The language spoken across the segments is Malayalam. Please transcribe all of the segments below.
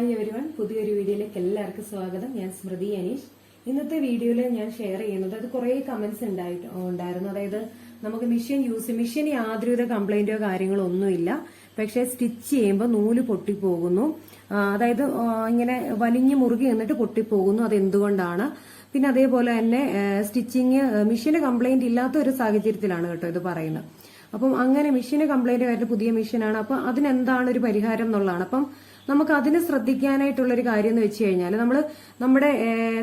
ഹായ് എവരിവൺ, പുതിയൊരു വീഡിയോയിലേക്ക് എല്ലാവർക്കും സ്വാഗതം. ഞാൻ സ്മൃതി അനീഷ്. ഇന്നത്തെ വീഡിയോയിൽ ഞാൻ ഷെയർ ചെയ്യുന്നത് അത് കുറെ കമന്റ്സ് ഉണ്ടായിരുന്നു. അതായത് നമുക്ക് മെഷീന് യാതൊരുവിധ കംപ്ലൈന്റോ കാര്യങ്ങളോ ഒന്നുമില്ല, പക്ഷെ സ്റ്റിച്ച് ചെയ്യുമ്പോൾ നൂല് പൊട്ടിപ്പോകുന്നു. അതായത് ഇങ്ങനെ വലിഞ്ഞു മുറുകി എന്നിട്ട് പൊട്ടിപ്പോകുന്നു. അത് എന്തുകൊണ്ടാണ്? പിന്നെ അതേപോലെ തന്നെ മെഷീന് കംപ്ലൈന്റ് ഇല്ലാത്ത ഒരു സാഹചര്യത്തിലാണ് കേട്ടോ ഇത് പറയുന്നത്. അപ്പം അങ്ങനെ മെഷീന് കംപ്ലൈന്റ് ആയിട്ട് പുതിയ മെഷീനാണ്. അപ്പൊ അതിനെന്താണ് ഒരു പരിഹാരം എന്നുള്ളതാണ്. അപ്പം നമുക്ക് അതിന് ശ്രദ്ധിക്കാനായിട്ടുള്ള ഒരു കാര്യം എന്ന് വെച്ച് കഴിഞ്ഞാൽ നമ്മുടെ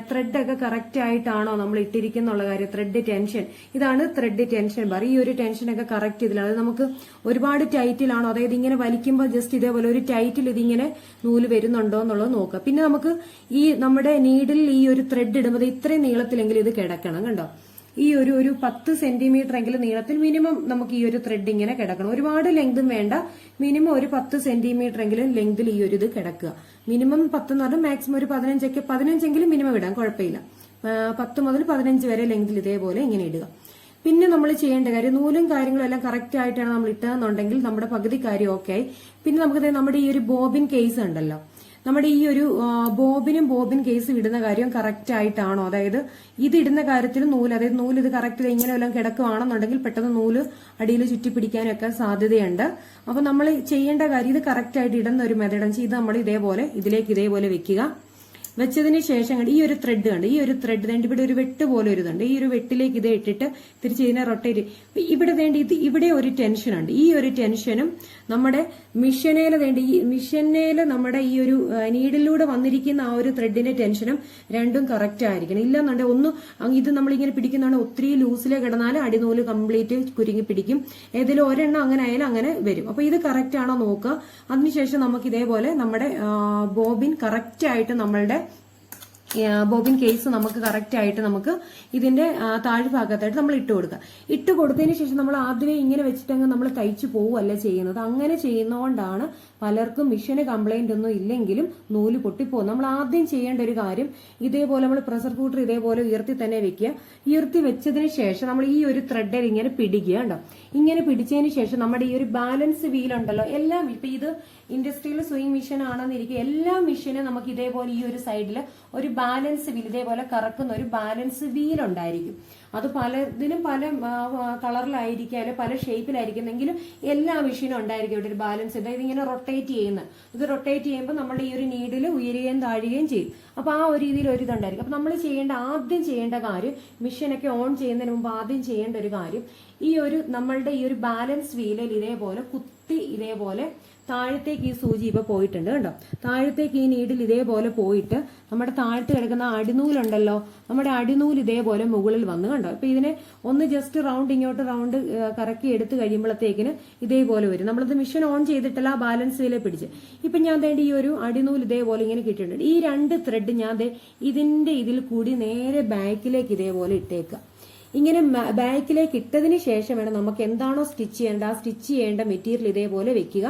ത്രെഡ് ഒക്കെ കറക്റ്റ് ആയിട്ടാണോ നമ്മൾ ഇട്ടിരിക്കുന്നുള്ള കാര്യം. ത്രെഡ് ടെൻഷൻ, ഇതാണ് ത്രെഡ് ടെൻഷൻ ബാർ. ഈ ഒരു ടെൻഷനൊക്കെ കറക്റ്റ് ഇതിലാണ്. അത് നമുക്ക് ഒരുപാട് ടൈറ്റിലാണോ, അതായത് ഇങ്ങനെ വലിക്കുമ്പോൾ ജസ്റ്റ് ഇതേപോലെ ഒരു ടൈറ്റിൽ ഇതിങ്ങനെ നൂല് വരുന്നുണ്ടോ എന്നുള്ളത് നോക്കുക. പിന്നെ നമുക്ക് ഈ നമ്മുടെ നീഡിൽ ഈ ഒരു ത്രെഡ് ഇടുമ്പോൾ ഇത്രയും നീളത്തിലെങ്കിലും ഇത് കിടക്കണം. കണ്ടോ, ഈ ഒരു 10 സെന്റിമീറ്റർ എങ്കിലും നീളത്തിൽ മിനിമം നമുക്ക് ഈ ഒരു ത്രെഡ് ഇങ്ങനെ കിടക്കണം. ഒരുപാട് ലെങ്തും വേണ്ട, മിനിമം ഒരു 10 സെന്റിമീറ്റർ എങ്കിലും ലെങ്തിൽ ഈ ഒരു ഇത് കിടക്കുക. മിനിമം 10 എന്ന് പറഞ്ഞാൽ മാക്സിമം ഒരു 15 മിനിമം ഇടാം, കുഴപ്പമില്ല. 10 മുതൽ 15 വരെ ലെങ്തിൽ ഇതേപോലെ ഇങ്ങനെ ഇടുക. പിന്നെ നമ്മൾ ചെയ്യേണ്ട കാര്യം, നൂലും കാര്യങ്ങളും എല്ലാം കറക്റ്റ് ആയിട്ടാണ് നമ്മൾ ഇട്ടതെന്നുണ്ടെങ്കിൽ നമ്മുടെ പകുതി കാര്യം ഓക്കെ ആയി. പിന്നെ നമുക്ക് നമ്മുടെ ഈ ഒരു ബോബിൻ കേസ് ഉണ്ടല്ലോ, നമ്മുടെ ഈ ഒരു ബോബിൻ കേസും ഇടുന്ന കാര്യം കറക്റ്റ് ആയിട്ടാണോ, അതായത് ഇത് ഇടുന്ന കാര്യത്തിൽ അതായത് നൂല് ഇത് കറക്റ്റ് ഇങ്ങനെ എല്ലാം കിടക്കുകയാണെന്നുണ്ടെങ്കിൽ പെട്ടെന്ന് നൂല് അടിയിൽ ചുറ്റിപ്പിടിക്കാനൊക്കെ സാധ്യതയുണ്ട്. അപ്പൊ നമ്മൾ ചെയ്യേണ്ട കാര്യം, ഇത് കറക്റ്റ് ആയിട്ട് ഇടുന്ന ഒരു മെത്തേഡ് ഇത് നമ്മൾ ഇതിലേക്ക് ഇതേപോലെ വെക്കുക. വെച്ചതിന് ശേഷം ഈ ഒരു ത്രെഡ് കണ്ട്, ഈ ഒരു ത്രെഡ് ഇവിടെ ഒരു വെട്ട് പോലെ ഒരു ഇതുണ്ട്. ഈ ഒരു വെട്ടിലേക്ക് ഇത് ഇട്ടിട്ട് തിരിച്ച് ഇതിനെ റൊട്ടേറ്റ്. ഇവിടെ ഇവിടെ ഒരു ടെൻഷൻ ഉണ്ട്. ഈ ഒരു ടെൻഷനും നമ്മുടെ മിഷനേല് നമ്മുടെ ഈ ഒരു നീഡിലൂടെ വന്നിരിക്കുന്ന ആ ഒരു ത്രെഡിന്റെ ടെൻഷനും രണ്ടും കറക്റ്റ് ആയിരിക്കണം. ഇല്ലെന്നുണ്ടെങ്കിൽ ഇത് നമ്മളിങ്ങനെ പിടിക്കുന്നതാണ്, ഒത്തിരി ലൂസിലെ കിടന്നാൽ അടിനൂല് കംപ്ലീറ്റ് കുരുങ്ങി പിടിക്കും. ഏതെങ്കിലും ഒരെണ്ണം അങ്ങനെ ആയാലും അങ്ങനെ വരും. അപ്പൊ ഇത് കറക്റ്റ് ആണോ നോക്കുക. അതിനുശേഷം നമുക്ക് ഇതേപോലെ നമ്മുടെ ബോബിൻ കറക്റ്റ് ആയിട്ട് നമ്മളുടെ ബോബിൻ കേസ് നമുക്ക് കറക്റ്റ് ആയിട്ട് നമുക്ക് ഇതിന്റെ താഴ്ഭാഗത്തായിട്ട് നമ്മൾ ഇട്ട് കൊടുക്കുക. ഇട്ട് കൊടുത്തതിന് ശേഷം നമ്മൾ ആദ്യമേ ഇങ്ങനെ വെച്ചിട്ടങ്ങ് നമ്മൾ തയ്ച്ചു പോവുകയല്ല ചെയ്യുന്നത്. അങ്ങനെ ചെയ്യുന്നതുകൊണ്ടാണ് പലർക്കും മിഷന് കംപ്ലൈന്റ് ഒന്നും ഇല്ലെങ്കിലും നൂല് പൊട്ടിപ്പോകും. നമ്മൾ ആദ്യം ചെയ്യേണ്ട ഒരു കാര്യം, ഇതേപോലെ നമ്മൾ പ്രഷർ ഫൂട്ടർ ഇതേപോലെ ഉയർത്തി തന്നെ വെക്കുക. ഉയർത്തി വെച്ചതിന് ശേഷം നമ്മൾ ഈ ഒരു ത്രെഡിൽ ഇങ്ങനെ പിടിക്കുക. കണ്ടോ, ഇങ്ങനെ പിടിച്ചതിന് ശേഷം നമ്മുടെ ഈ ഒരു ബാലൻസ് വീൽ ഉണ്ടല്ലോ, എല്ലാം ഇപ്പൊ ഇത് ഇൻഡസ്ട്രിയൽ സ്വിംഗ് മെഷീൻ ആണെന്നിരിക്കും, എല്ലാ മെഷീനും നമുക്ക് ഇതേപോലെ ഈ ഒരു സൈഡിൽ ഒരു ബാലൻസ് വീൽ, ഇതേപോലെ കറക്കുന്ന ഒരു ബാലൻസ് വീൽ ഉണ്ടായിരിക്കും. അത് പലതിനും പല കളറിലായിരിക്കും, അല്ലെങ്കിൽ പല ഷേപ്പിലായിരിക്കുന്നെങ്കിലും എല്ലാ മെഷീനും ഉണ്ടായിരിക്കും ഇവിടെ ഒരു ബാലൻസ്. അതായത് ഇങ്ങനെ റൊട്ടേറ്റ് ചെയ്യുന്നത്, ഇത് റൊട്ടേറ്റ് ചെയ്യുമ്പോൾ നമ്മുടെ ഈ ഒരു നീഡിൽ ഉയരുകയും താഴുകയും ചെയ്യും. അപ്പൊ ആ ഒരു രീതിയിൽ ഒരു ഇതുണ്ടായിരിക്കും. അപ്പൊ നമ്മൾ ആദ്യം ചെയ്യേണ്ട കാര്യം, മെഷീനൊക്കെ ഓൺ ചെയ്യുന്നതിന് മുമ്പ് ആദ്യം ചെയ്യേണ്ട ഒരു കാര്യം, നമ്മളുടെ ഈ ഒരു ബാലൻസ് വീലിൽ ഇതേപോലെ കുത്തി ഇതേപോലെ താഴത്തേക്ക് ഈ സൂചി ഇപ്പൊ പോയിട്ടുണ്ട്. കണ്ടോ, താഴത്തേക്ക് ഈ നീഡിൽ ഇതേപോലെ പോയിട്ട് നമ്മുടെ താഴത്ത് കിടക്കുന്ന അടിനൂലുണ്ടല്ലോ, നമ്മുടെ അടിനൂല് ഇതേപോലെ മുകളിൽ വന്ന്. കണ്ടോ, ഇപ്പൊ ഇതിനെ ഒന്ന് ജസ്റ്റ് ഇങ്ങോട്ട് റൗണ്ട് കറക്കി എടുത്ത് കഴിയുമ്പോഴത്തേക്കിന് ഇതേപോലെ വരും. നമ്മളത് മെഷീൻ ഓൺ ചെയ്തിട്ടല്ല, ആ ബാലൻസ് വീലെ പിടിച്ച്. ഇപ്പൊ ഞാൻ വേണ്ടി ഈ ഒരു അടിനൂല് ഇതേപോലെ ഇങ്ങനെ കിട്ടിയിട്ടുണ്ട്. ഈ 2 ത്രെഡ് ഞാൻ ഇതിൽ കൂടി നേരെ ബാക്കിലേക്ക് ഇതേപോലെ ഇട്ടേക്കുക. ഇങ്ങനെ ബാക്കിലേക്ക് ഇട്ടതിന് ശേഷം വേണം നമുക്ക് എന്താണോ സ്റ്റിച്ച് ചെയ്യേണ്ട, ആ സ്റ്റിച്ച് ചെയ്യേണ്ട മെറ്റീരിയൽ ഇതേപോലെ വെക്കുക.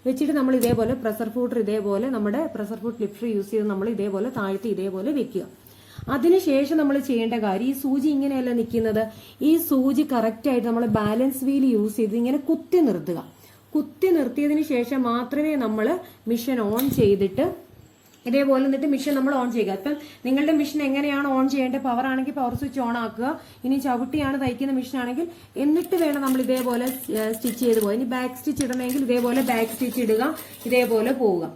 വെച്ചിട്ട് നമ്മൾ ഇതേപോലെ പ്രഷർ ഫൂട്ടർ ഇതേപോലെ നമ്മുടെ പ്രഷർ ഫൂട്ട് ലിഫ്റ്റർ യൂസ് ചെയ്ത് നമ്മൾ ഇതേപോലെ താഴ്ത്തി ഇതേപോലെ വെക്കുക. അതിനുശേഷം നമ്മൾ ചെയ്യേണ്ട കാര്യം, ഈ സൂചി ഇങ്ങനെയല്ല നിൽക്കുന്നത്, ഈ സൂചി കറക്റ്റ് ആയിട്ട് നമ്മൾ ബാലൻസ് വീൽ യൂസ് ചെയ്ത് ഇങ്ങനെ കുത്തി നിർത്തുക. കുത്തി നിർത്തിയതിന് ശേഷം മാത്രമേ നമ്മൾ മെഷീൻ ഓൺ ചെയ്തിട്ട് ഇതേപോലെ എന്നിട്ട് മെഷീൻ നമ്മൾ ഓൺ ചെയ്യുക. ഇപ്പം നിങ്ങളുടെ മെഷീൻ എങ്ങനെയാണ് ഓൺ ചെയ്യേണ്ടത്, പവർ ആണെങ്കിൽ പവർ സ്വിച്ച് ഓൺ ആക്കുക. ഇനി ചവിട്ടിയാണ് തയ്ക്കുന്ന മെഷീൻ ആണെങ്കിൽ എന്നിട്ട് വേണം നമ്മൾ ഇതേപോലെ സ്റ്റിച്ച് ചെയ്ത് പോകുക. ഇനി ബാക്ക് സ്റ്റിച്ച് ഇടണമെങ്കിൽ ഇതേപോലെ ബാക്ക് സ്റ്റിച്ച് ഇടുക, ഇതേപോലെ പോവുക.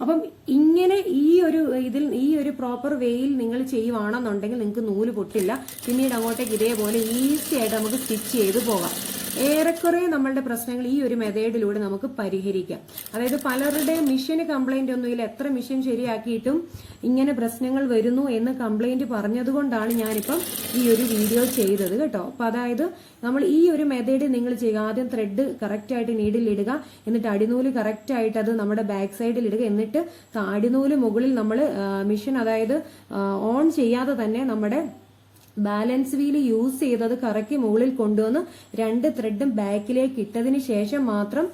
അപ്പം ഇങ്ങനെ ഈ ഒരു പ്രോപ്പർ വേയിൽ നിങ്ങൾ ചെയ്യുവാണെന്നുണ്ടെങ്കിൽ നിങ്ങൾക്ക് നൂല് പൊട്ടില്ല. പിന്നീട് അങ്ങോട്ടേക്ക് ഇതേപോലെ ഈസി ആയിട്ട് നമുക്ക് സ്റ്റിച്ച് ചെയ്ത് പോകാം. ഏറെക്കുറെ നമ്മളുടെ പ്രശ്നങ്ങൾ ഈ ഒരു മെത്തേഡിലൂടെ നമുക്ക് പരിഹരിക്കാം. അതായത് പലരുടെ മെഷീന് കംപ്ലൈന്റ് ഒന്നുമില്ല, എത്ര മെഷീൻ ശരിയാക്കിയിട്ടും ഇങ്ങനെ പ്രശ്നങ്ങൾ വരുന്നു എന്ന് കംപ്ലൈന്റ് പറഞ്ഞതുകൊണ്ടാണ് ഞാനിപ്പം ഈ ഒരു വീഡിയോ ചെയ്തത് കേട്ടോ. അപ്പൊ അതായത് നമ്മൾ ഈ ഒരു മെത്തേഡ് നിങ്ങൾ ചെയ്യുക. ആദ്യം ത്രെഡ് കറക്റ്റ് ആയിട്ട് നീഡിൽ ഇടുക, എന്നിട്ട് അടിനൂല് കറക്റ്റ് ആയിട്ട് അത് നമ്മുടെ ബാക്ക് സൈഡിൽ ഇടുക. എന്നിട്ട് അടിനൂല് മുകളിൽ നമ്മൾ മെഷീൻ അതായത് ഓൺ ചെയ്യാതെ തന്നെ നമ്മുടെ ബാലൻസ് വീല് യൂസ് ചെയ്തത് കറക്കി മുകളിൽ കൊണ്ടുവന്ന് 2 ത്രെഡും ബാക്കിലേക്ക് ഇട്ടതിന് ശേഷം മാത്രം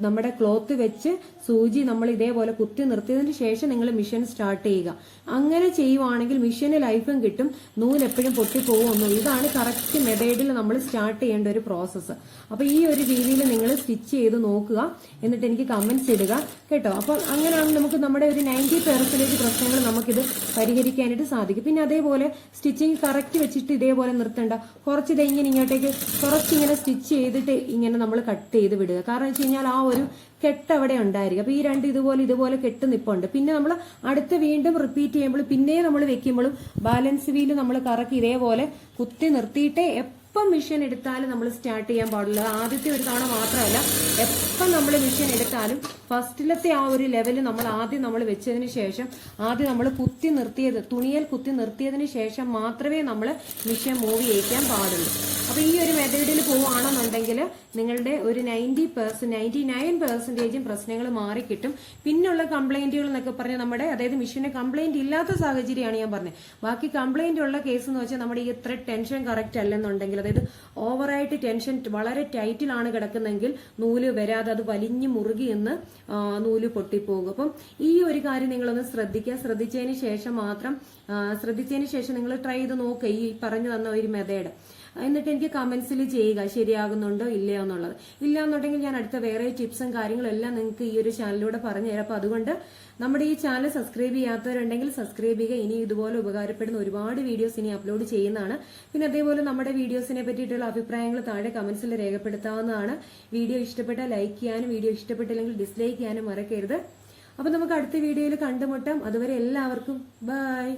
നമ്മുടെ ക്ലോത്ത് വെച്ച് സൂചി നമ്മൾ ഇതേപോലെ കുത്തി നിർത്തിയതിന് ശേഷം നിങ്ങൾ മിഷൻ സ്റ്റാർട്ട് ചെയ്യുക. അങ്ങനെ ചെയ്യുവാണെങ്കിൽ മിഷന് ലൈഫും കിട്ടും, നൂല് എപ്പോഴും പൊട്ടിപ്പോകുമൊന്നും. ഇതാണ് കറക്റ്റ് മെത്തേഡിൽ നമ്മൾ സ്റ്റാർട്ട് ചെയ്യേണ്ട ഒരു പ്രോസസ്സ്. അപ്പൊ ഈ ഒരു രീതിയിൽ നിങ്ങൾ സ്റ്റിച്ച് ചെയ്ത് നോക്കുക, എന്നിട്ട് എനിക്ക് കമന്റ്സ് ഇടുക കേട്ടോ. അപ്പൊ അങ്ങനെയാണ് നമുക്ക് നമ്മുടെ ഒരു 90% പ്രശ്നങ്ങൾ നമുക്കിത് പരിഹരിക്കാനായിട്ട് സാധിക്കും. പിന്നെ അതേപോലെ സ്റ്റിച്ചിങ് കറക്റ്റ് വെച്ചിട്ട് ഇതേപോലെ നിർത്തണ്ട, കുറച്ച് ഇതെങ്ങനെ ഇങ്ങോട്ടേക്ക് കുറച്ചിങ്ങനെ സ്റ്റിച്ച് ചെയ്തിട്ട് ഇങ്ങനെ നമ്മൾ കട്ട് ചെയ്ത് വിടുക. കാരണം വെച്ച് കഴിഞ്ഞാൽ ആ ഒരു കെട്ട് അവിടെ ഉണ്ടായിരിക്കും. അപ്പൊ ഈ രണ്ട് ഇതുപോലെ കെട്ട് നിപ്പുണ്ട്. പിന്നെ നമ്മൾ അടുത്ത് വീണ്ടും റിപ്പീറ്റ് ചെയ്യുമ്പോൾ പിന്നെയും നമ്മൾ വെക്കുമ്പോഴും ബാലൻസ് വീല് നമ്മൾ കറക്കി ഇതേപോലെ കുത്തി നിർത്തിയിട്ടേ എപ്പം മിഷൻ എടുത്താലും നമ്മൾ സ്റ്റാർട്ട് ചെയ്യാൻ പാടുള്ളൂ. ആദ്യത്തെ ഒരു തവണ മാത്രമല്ല, എപ്പം നമ്മൾ മിഷൻ എടുത്താലും ഫസ്റ്റിലത്തെ ആ ഒരു ലെവല് നമ്മൾ ആദ്യം നമ്മൾ വെച്ചതിന് ശേഷം ആദ്യം നമ്മൾ തുണിയിൽ കുത്തി നിർത്തിയതിന് ശേഷം മാത്രമേ നമ്മൾ മിഷൻ മൂവ് ചെയ്യിക്കാൻ പാടുള്ളൂ. അപ്പൊ ഈ ഒരു മെത്തേഡിൽ പോവുകയാണെന്നുണ്ടെങ്കിൽ നിങ്ങളുടെ ഒരു 99% പ്രശ്നങ്ങൾ മാറിക്കിട്ടും. പിന്നുള്ള കംപ്ലൈന്റുകൾ എന്നൊക്കെ പറഞ്ഞാൽ നമ്മുടെ അതായത് മിഷന് കംപ്ലൈന്റ് ഇല്ലാത്ത സാഹചര്യമാണ് ഞാൻ പറഞ്ഞത്. ബാക്കി കംപ്ലൈന്റ് ഉള്ള കേസ് എന്ന് വെച്ചാൽ നമ്മുടെ ഈ ത്രെഡ് ടെൻഷൻ കറക്റ്റ് അല്ലെന്നുണ്ടെങ്കിൽ, അതായത് ഓവറായിട്ട് ടെൻഷൻ വളരെ ടൈറ്റിലാണ് കിടക്കുന്നെങ്കിൽ നൂല് വരാതെ അത് വലിഞ്ഞു മുറുകി എന്ന് നൂല് പൊട്ടിപ്പോകും. അപ്പം ഈ ഒരു കാര്യം നിങ്ങളൊന്ന് ശ്രദ്ധിക്കുക. ശ്രദ്ധിച്ചതിന് ശേഷം നിങ്ങൾ ട്രൈ ചെയ്ത് നോക്കുക ഈ പറഞ്ഞു തന്ന ഒരു മെത്തേഡ്. എന്നിട്ട് എനിക്ക് കമന്റ്സിൽ ചെയ്യുക ശരിയാകുന്നുണ്ടോ ഇല്ലയോ എന്നുള്ളത്. ഇല്ല എന്നുണ്ടെങ്കിൽ ഞാൻ അടുത്ത വേറെ ടിപ്സും കാര്യങ്ങളും എല്ലാം നിങ്ങൾക്ക് ഈ ഒരു ചാനലിലൂടെ പറഞ്ഞു തരാം. അപ്പൊ അതുകൊണ്ട് നമ്മുടെ ഈ ചാനൽ സബ്സ്ക്രൈബ് ചെയ്യാത്തവരുണ്ടെങ്കിൽ സബ്സ്ക്രൈബ് ചെയ്യുക. ഇനി ഇതുപോലെ ഉപകാരപ്പെടുന്ന ഒരുപാട് വീഡിയോസ് ഇനി അപ്ലോഡ് ചെയ്യുന്നതാണ്. പിന്നെ അതേപോലെ നമ്മുടെ വീഡിയോസിനെ പറ്റിയിട്ടുള്ള അഭിപ്രായങ്ങൾ താഴെ കമന്റ്സിൽ രേഖപ്പെടുത്താവുന്നതാണ്. വീഡിയോ ഇഷ്ടപ്പെട്ടാൽ ലൈക്ക് ചെയ്യാനും വീഡിയോ ഇഷ്ടപ്പെട്ടില്ലെങ്കിൽ ഡിസ്ലൈക്ക് ചെയ്യാനും മറക്കരുത്. അപ്പൊ നമുക്ക് അടുത്ത വീഡിയോയിൽ കണ്ടുമുട്ടാം. അതുവരെ എല്ലാവർക്കും ബൈ.